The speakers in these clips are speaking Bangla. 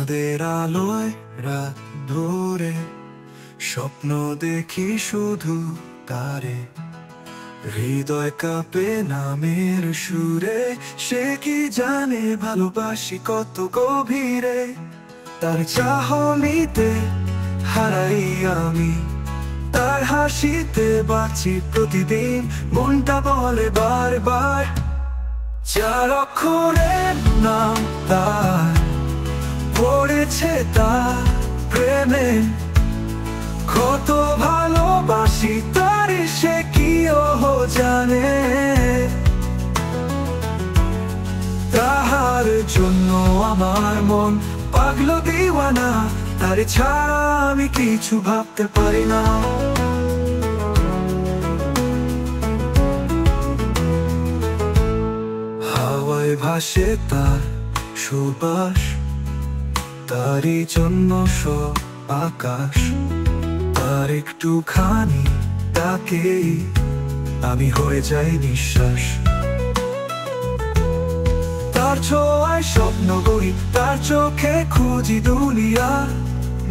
চাঁদের আলোয় রাত ভোরে স্বপ্ন দেখি শুধু তারে, হৃদয় কাঁপে নামের সুরে। সে কি জানে ভালোবাসি কত গভীরে, তার চাহনিতে হারাই আমি, তার হাসিতে বাঁচি প্রতিদিন। মনটা বলে বারবার চার অক্ষরের নাম তার, পড়েছে তার প্রেমে কত ভালোবাসি তার, সে কি ও জানে। তাহার জন্য আমার মন পাগল দিওয়ানা, তার ছাড়া আমি কিছু ভাবতে পারি না। হাওয়ায় ভাসে তার সুবাস, তারই জন্য সব আকাশ। তার একটুখানি তাকেই আমি হয়ে যাই নিঃশ্বাস। তার ছোঁয়ায় স্বপ্ন গড়ি, তার চোখে খুঁজি দুনিয়া।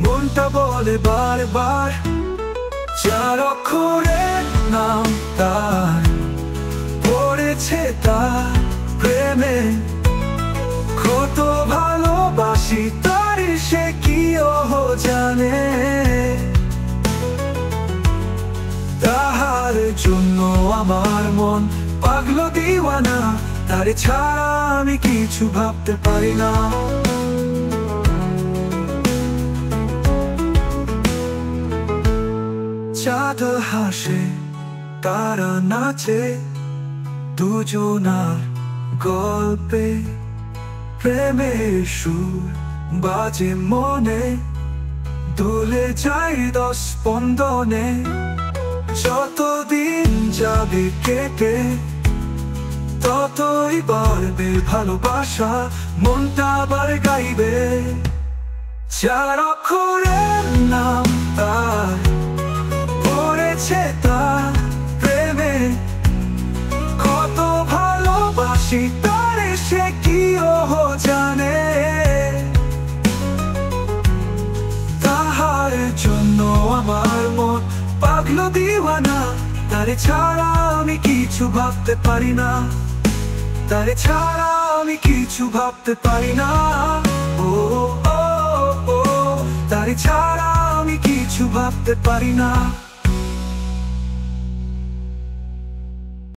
মনটা বলে বারবার চার অক্ষরের নাম তার, পড়েছে তার প্রেমে কত ভালোবাসি তার, সে কি ও জানে। তাহার জন্য আমার মন পাগল দিওয়ানা, তার ছাড়া আমি কিছু ভাবতে পারি না। চাঁদ হাসে তারা নাচে, দুজনার গল্পে প্রেমের সুর বাজে মনে, দোলে যায় দশ স্পন্দনে। যতদিন যাবে কেটে ততই বাড়বে ভালোবাসা, মনটা আবার গাইবে চার অক্ষরের নাম তার, পড়েছে তার প্রেমে কত ভালোবাসি তার, সে কি ও জানে। তাহার জন্য আমার মন পাগল দিওয়ানা, তারে ছাড়া আমি কিছু ভাবতে পারি না, তারে ছাড়া আমি কিছু ভাবতে পারি না। ও ও ও, তারে ছাড়া আমি কিছু ভাবতে পারি না।